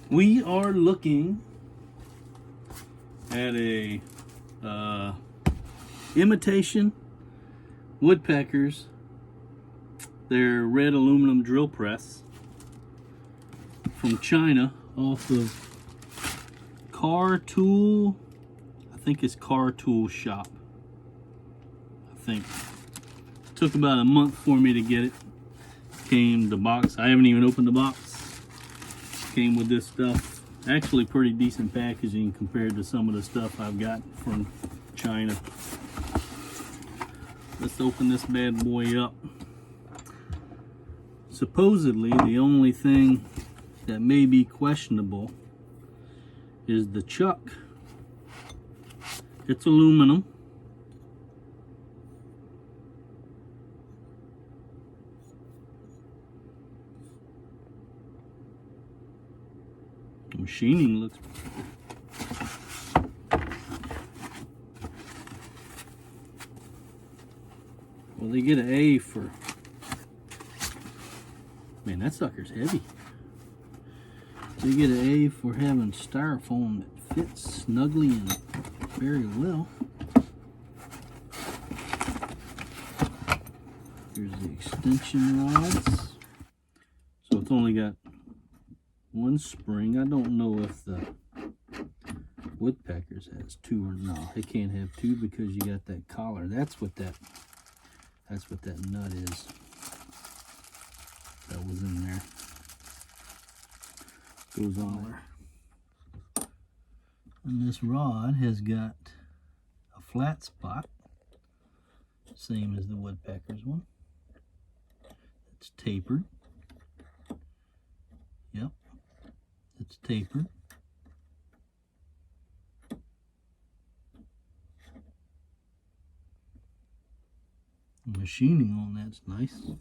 We are looking at a imitation woodpeckers. Their red aluminum drill press from China off of Car Tool. I think it's Car Tool Shop. I think it took about a month for me to get it. Came the box. I haven't even opened the box. Came with this stuff. Actually pretty decent packaging compared to some of the stuff I've got from China. Let's open this bad boy up. Supposedly the only thing that may be questionable is the chuck. It's aluminum. The machining looks well. They get an A for, man, that sucker's heavy. They get an A for having styrofoam that fits snugly and very well. Here's the extension rods. So it's only got one spring. I don't know if the woodpeckers has two or no. It can't have two because you got that collar. That's what that nut is. That was in there. Goes on there. And this rod has got a flat spot, same as the woodpecker's one. It's tapered. Yep, it's tapered. The machining on that's nice.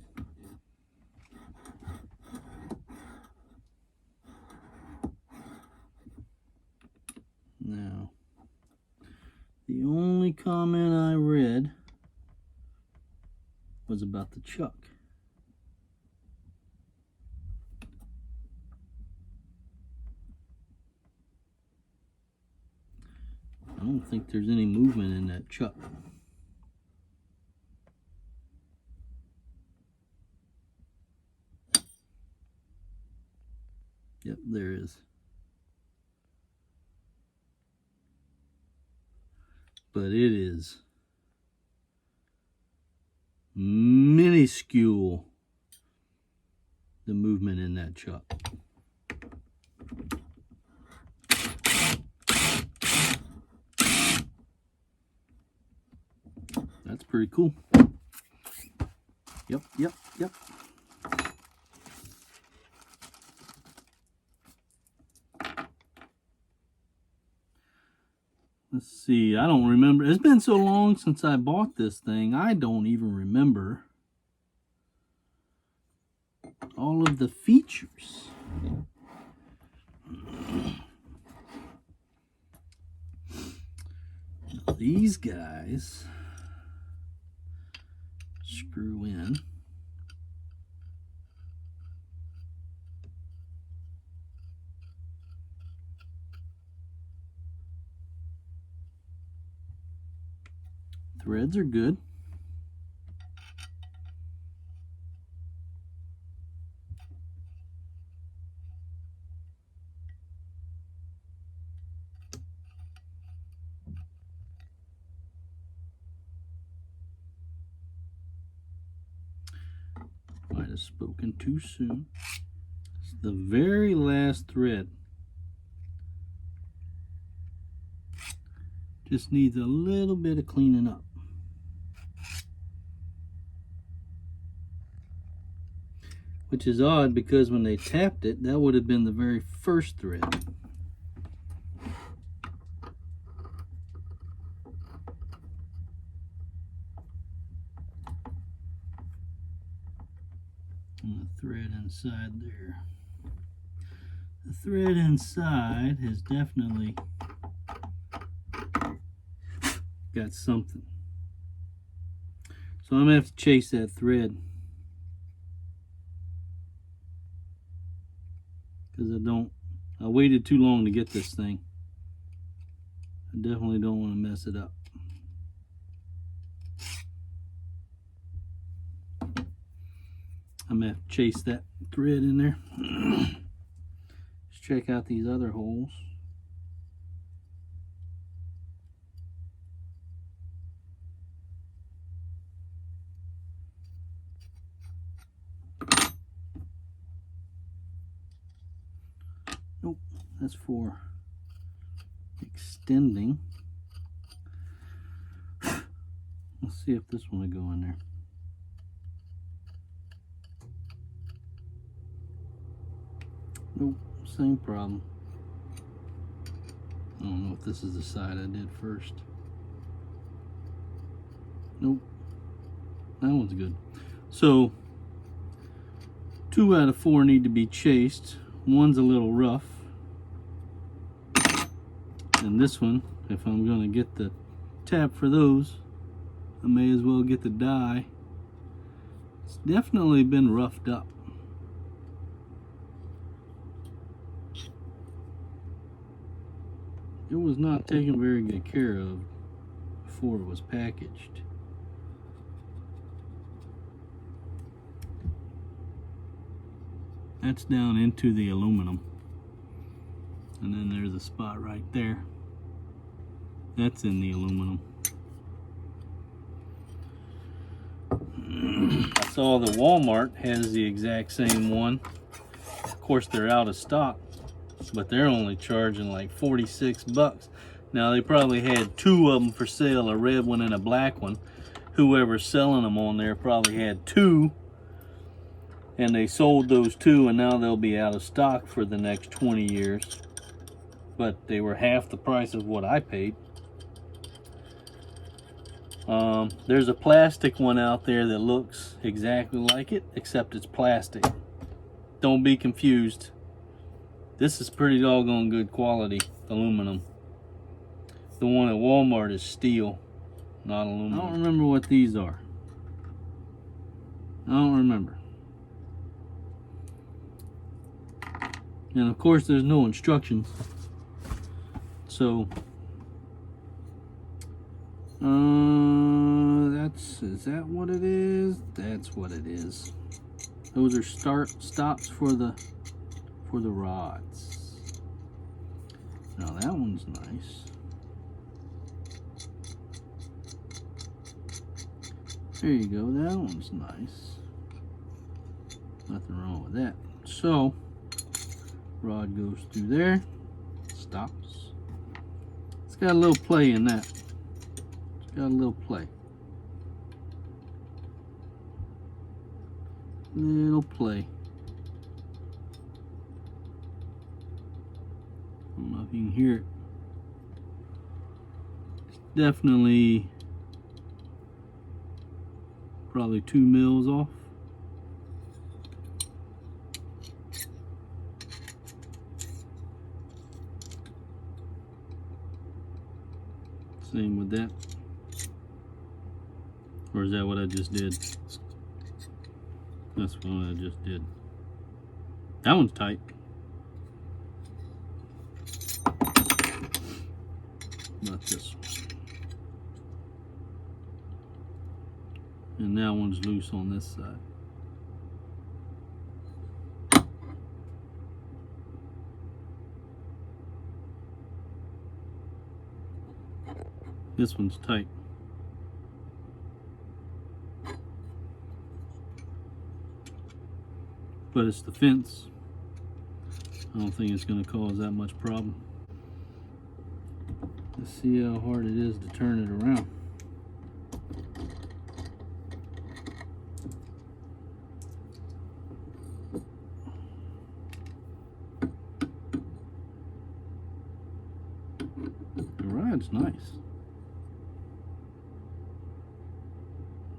Now, the only comment I read was about the chuck. I don't think there's any movement in that chuck. Yep, there is. But it is minuscule, the movement in that chuck. That's pretty cool. Yep. Let's see, I don't remember. It's been so long since I bought this thing, I don't even remember all of the features. These guys screw in. Threads are good. Might have spoken too soon. It's the very last thread. Just needs a little bit of cleaning up. Which is odd because when they tapped it, that would have been the very first thread. And the thread inside there. The thread inside has definitely got something. So I'm going to have to chase that thread. Because I waited too long to get this thing. I definitely don't want to mess it up. I'm going to have to chase that thread in there. Let's check out these other holes. Nope, that's for extending. Let's see if this one will go in there. Nope, same problem. I don't know if this is the side I did first. Nope, that one's good. So 2 out of 4 need to be chased. One's a little rough. And this one, if I'm going to get the tab for those, I may as well get the die. It's definitely been roughed up. It was not taken very good care of before it was packaged. That's down into the aluminum. And then there's a spot right there. That's in the aluminum. I saw the Walmart has the exact same one. Of course, they're out of stock, but they're only charging like 46 bucks. Now, they probably had 2 of them for sale, a red one and a black one. Whoever's selling them on there probably had 2, and they sold those 2, and now they'll be out of stock for the next 20 years. But they were half the price of what I paid. There's a plastic one out there that looks exactly like it, except it's plastic. Don't be confused. This is pretty doggone good quality aluminum. The one at Walmart is steel, not aluminum. I don't remember what these are. I don't remember. And of course there's no instructions. So, is that what it is? That's what it is. Those are stops for the rods. Now that one's nice. There you go, that one's nice. Nothing wrong with that. So, rod goes through there, stops. It's got a little play in that. It's got a little play. Little play. I don't know if you can hear it. It's definitely probably 2 mils off. Same with that. Or is that what I just did? That's what I just did. That one's tight. Not this one. And that one's loose on this side. This one's tight. But it's the fence. I don't think it's going to cause that much problem. Let's see how hard it is to turn it around. The rod's nice.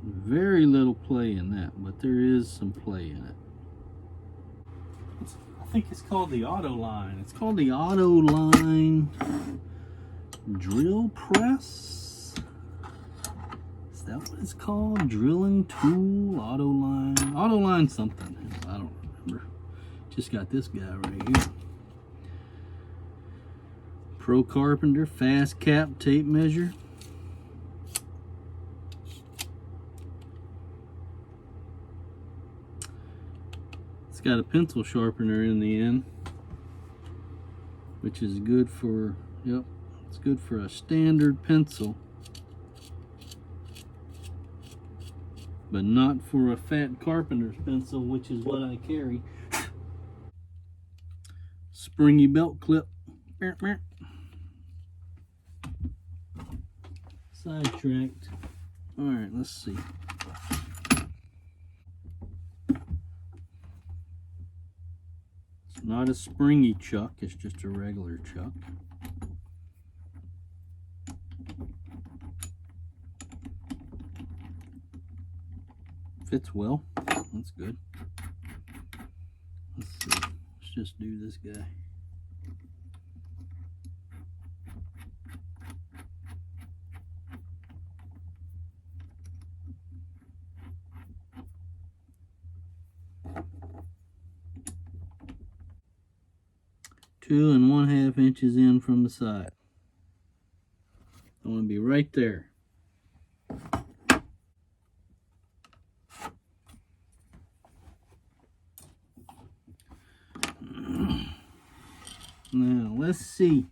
Very little play in that, but there is some play in it. I think it's called the Autoline. It's called the Autoline drill press. Is that what it's called? Drilling tool, Autoline. Autoline something. I don't remember. Just got this guy right here. Pro Carpenter fast cap tape measure. It's got a pencil sharpener in the end, which is good for, yep, it's good for a standard pencil, but not for a fat carpenter's pencil, which is what I carry. Springy belt clip. Sidetracked. Alright, let's see. It's not a springy chuck, it's just a regular chuck. Fits well. That's good. Let's see. Let's just do this guy. Two and 1/2 inches in from the side. I want to be right there. Now let's see.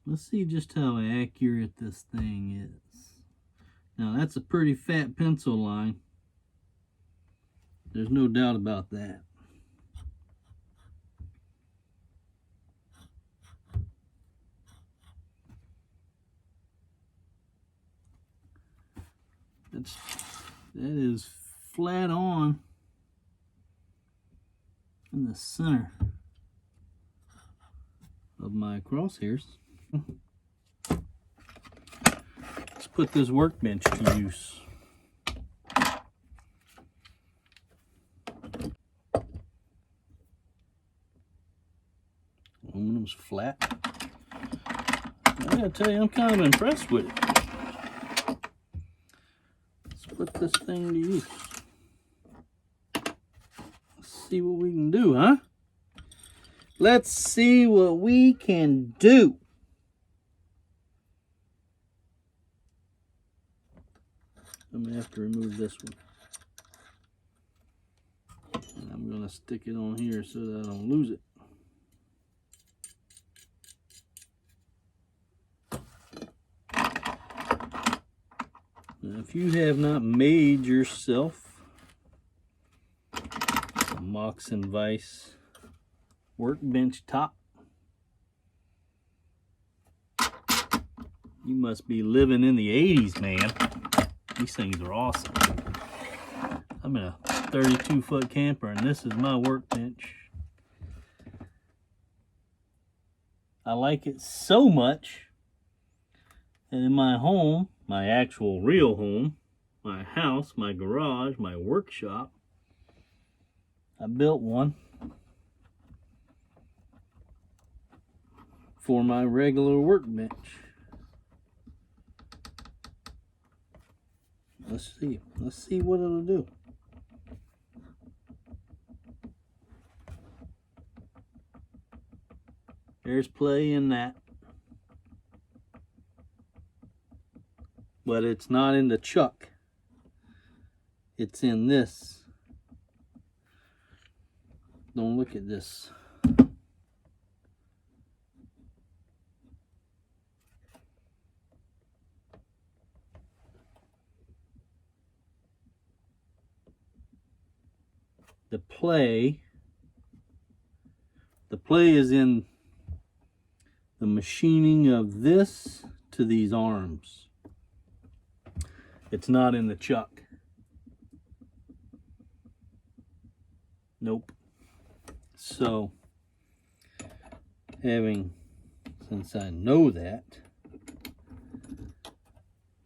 Let's see just how accurate this thing is. Now that's a pretty fat pencil line. There's no doubt about that. That is flat on in the center of my crosshairs. Let's put this workbench to use. Aluminum's flat. I gotta tell you, I'm kind of impressed with it. Put this thing to use. Let's see what we can do, huh? Let's see what we can do. I'm gonna have to remove this one. And I'm gonna stick it on here so that I don't lose it. Now, if you have not made yourself a Mox and Vice workbench top, you must be living in the 80s, man. These things are awesome. I'm in a 32-foot camper and this is my workbench. I like it so much that in my home, my actual real home, my house, my garage, my workshop, I built one for my regular workbench. Let's see what it'll do. There's play in that. But it's not in the chuck. It's in this. Don't look at this. The play is in the machining of this to these arms. It's not in the chuck. Nope. So, since I know that,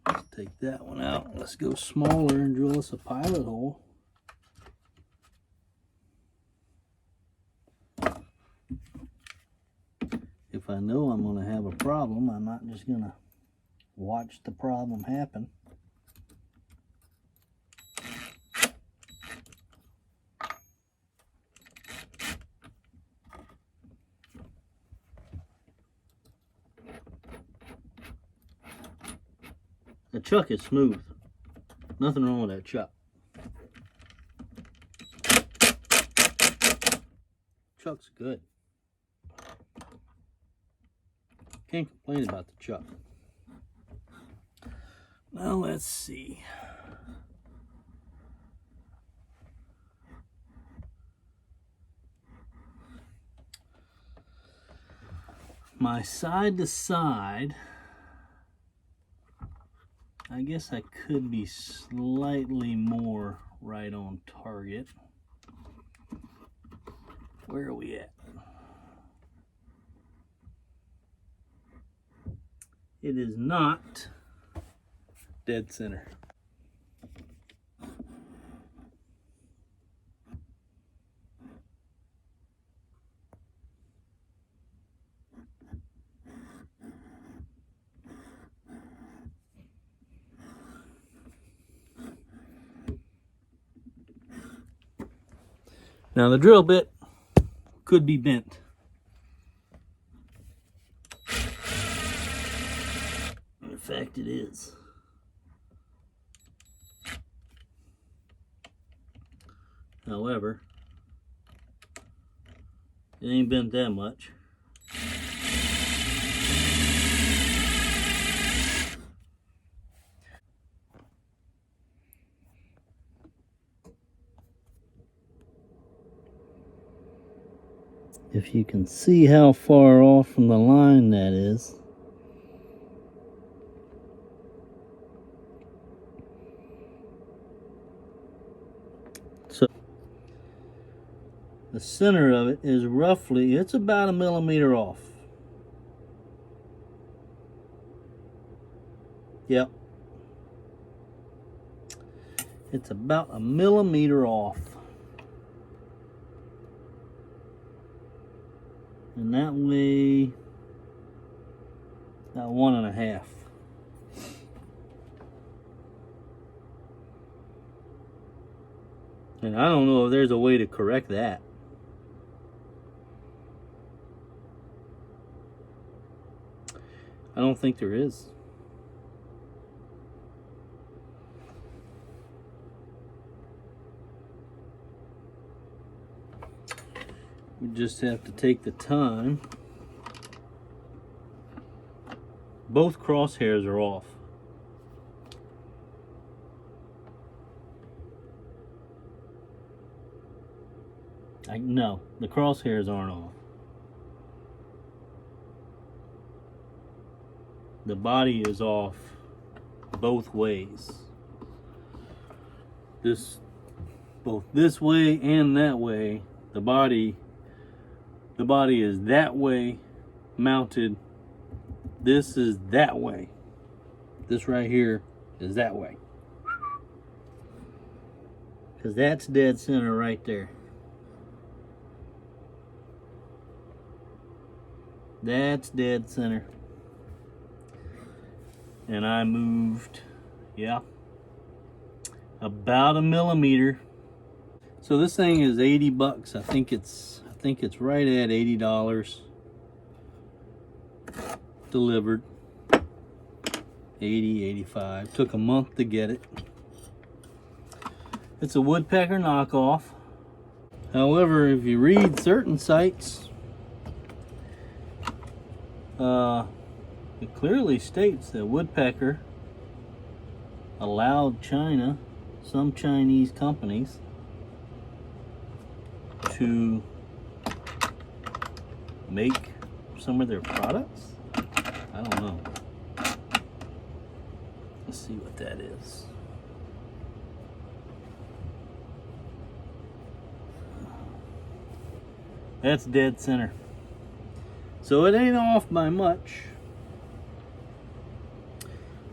let's take that one out. Let's go smaller and drill us a pilot hole. If I know I'm going to have a problem, I'm not just going to watch the problem happen. The chuck is smooth. Nothing wrong with that chuck. Chuck's good. Can't complain about the chuck. Now let's see. My side to side, I guess I could be slightly more right on target. Where are we at? It is not dead center. Now the drill bit could be bent. In fact, it is. However, it ain't bent that much. If you can see how far off from the line that is. So the center of it is roughly, it's about 1 millimeter off. Yep. It's about 1 millimeter off. And that way, about 1.5. And I don't know if there's a way to correct that. I don't think there is. We just have to take the time. Both crosshairs are off. No, the crosshairs aren't off. The body is off both ways. Both this way and that way. The body is that way mounted. This is that way. This right here is that way. Because that's dead center right there. That's dead center. And I moved, yeah, about 1 millimeter. So this thing is 80 bucks. I think it's right at $80 delivered. 80, 85. Took a month to get it. It's a woodpecker knockoff. However, if you read certain sites, it clearly states that woodpecker allowed China, some Chinese companies, to make some of their products. I don't know. Let's see what that is. That's dead center. So it ain't off by much.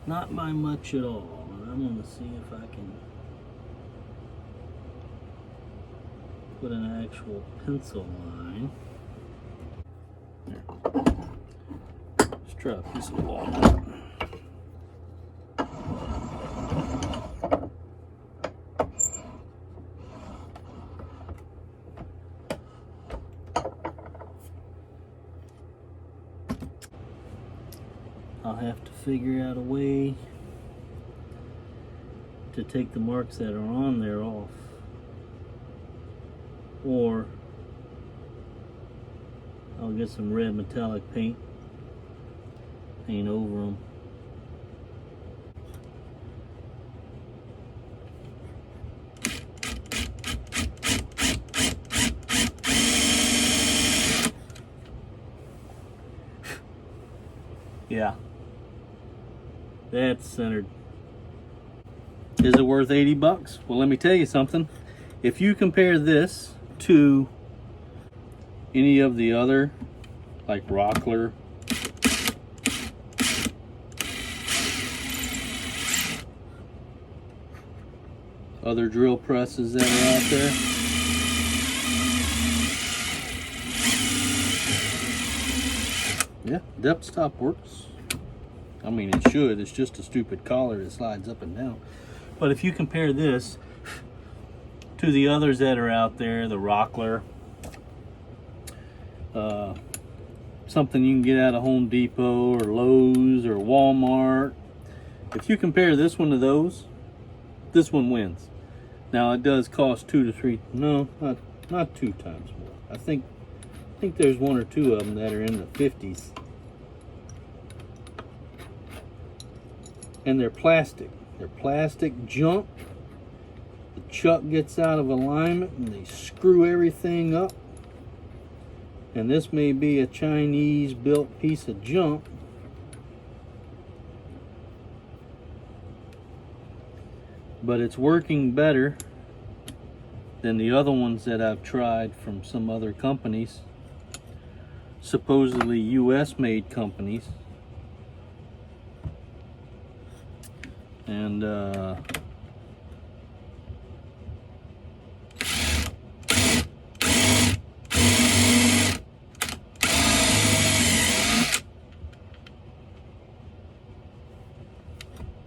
Not by much at all. And I'm going to see if I can put an actual pencil line. There. Let's try a piece of walnut. I'll have to figure out a way to take the marks that are on there off, or I'll get some red metallic paint over them. Yeah, that's centered. Is it worth 80 bucks? Well, let me tell you something. If you compare this to any of the other, like Rockler, other drill presses that are out there, yeah, depth stop works. I mean, it should. It's just a stupid collar that slides up and down. But if you compare this to the others that are out there, the Rockler, something you can get out of Home Depot or Lowe's or Walmart, if you compare this one to those, this one wins. Now it does cost 2 to 3, no, not 2 times more. I think there's 1 or 2 of them that are in the 50s. And they're plastic. They're plastic junk. The chuck gets out of alignment and they screw everything up. And this may be a Chinese built piece of junk, but it's working better than the other ones that I've tried from some other companies, supposedly US made companies. And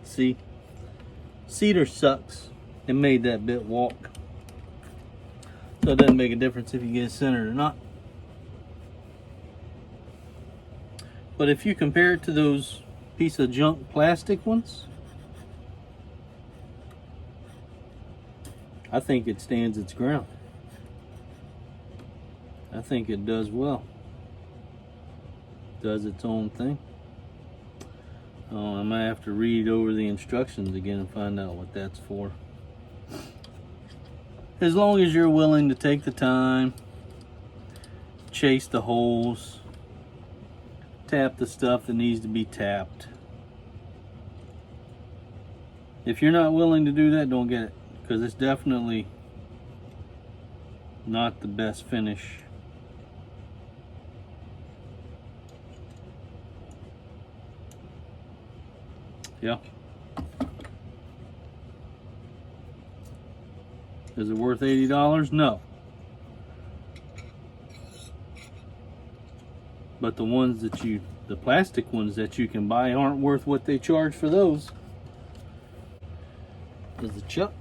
see, cedar sucks. It made that bit walk. So it doesn't make a difference if you get it centered or not. But if you compare it to those piece of junk plastic ones, I think it stands its ground. I think it does well. Does its own thing. Oh, I might have to read over the instructions again and find out what that's for. As long as you're willing to take the time, chase the holes, tap the stuff that needs to be tapped. If you're not willing to do that, don't get it, because it's definitely not the best finish. Yeah. Is it worth $80? No. But the ones that the plastic ones that you can buy aren't worth what they charge for those. There's the chuck.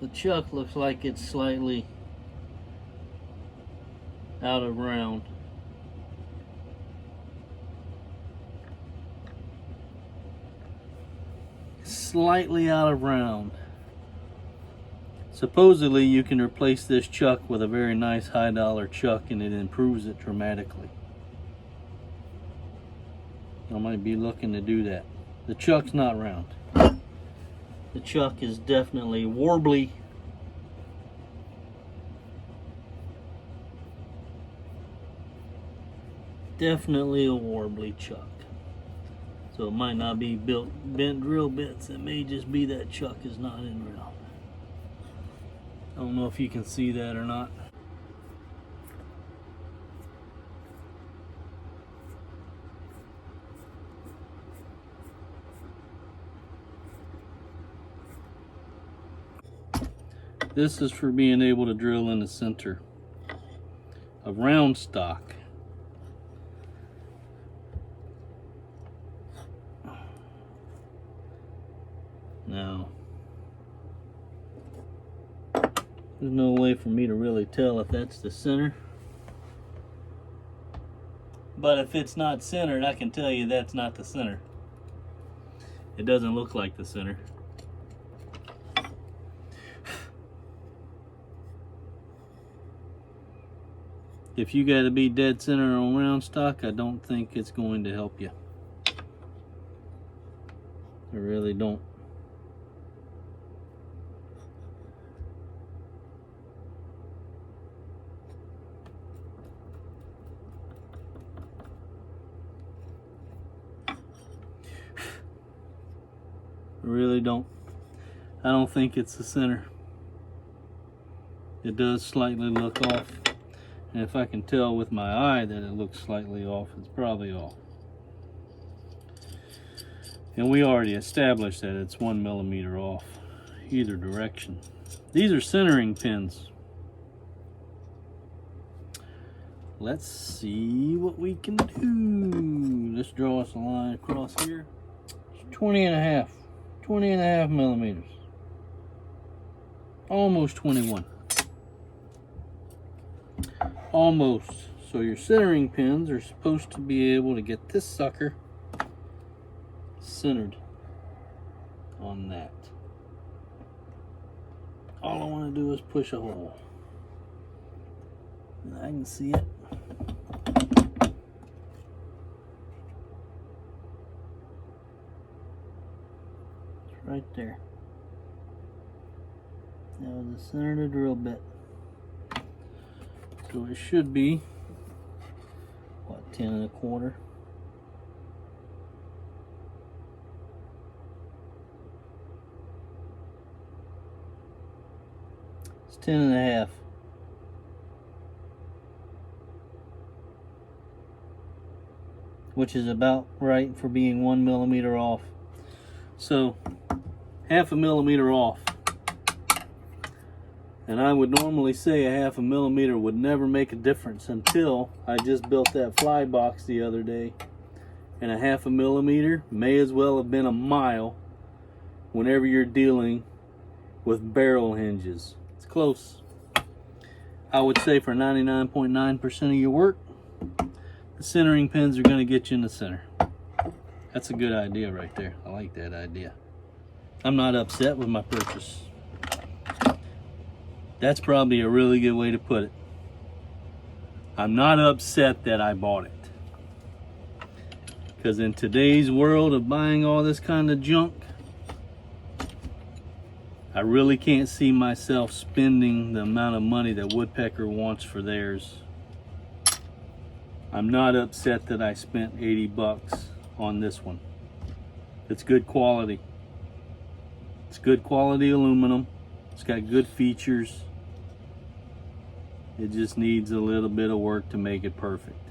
The chuck looks like it's slightly out of round. Slightly out of round. Supposedly you can replace this chuck with a very nice high dollar chuck and it improves it dramatically. I might be looking to do that. The chuck's not round. The chuck is definitely warbly. Definitely a warbly chuck. So it might not be bent drill bits. It may just be that chuck is not in round. I don't know if you can see that or not. This is for being able to drill in the center of round stock. Now, there's no way for me to really tell if that's the center. But if it's not centered, I can tell you that's not the center. It doesn't look like the center. If you got to be dead center on round stock, I don't think it's going to help you. I really don't. I really don't. I don't think it's the center. It does slightly look off. And if I can tell with my eye that it looks slightly off, it's probably off. And we already established that it's 1 millimeter off either direction. These are centering pins. Let's see what we can do. Let's draw us a line across here. It's 20 and a half millimeters. Almost 21. Almost. So your centering pins are supposed to be able to get this sucker centered on that. All I want to do is push a hole. And I can see it. It's right there. That was the center of the drill bit. So it should be, what, 10 1/4? It's 10 1/2. Which is about right for being 1 millimeter off. So, 1/2 millimeter off. And I would normally say 1/2 millimeter would never make a difference until I just built that fly box the other day. And 1/2 millimeter may as well have been a mile whenever you're dealing with barrel hinges. It's close. I would say for 99.9% of your work, the centering pins are going to get you in the center. That's a good idea right there. I like that idea. I'm not upset with my purchase. That's probably a really good way to put it. I'm not upset that I bought it. Because in today's world of buying all this kind of junk, I really can't see myself spending the amount of money that Woodpecker wants for theirs. I'm not upset that I spent 80 bucks on this one. It's good quality. It's good quality aluminum. It's got good features. It just needs a little bit of work to make it perfect.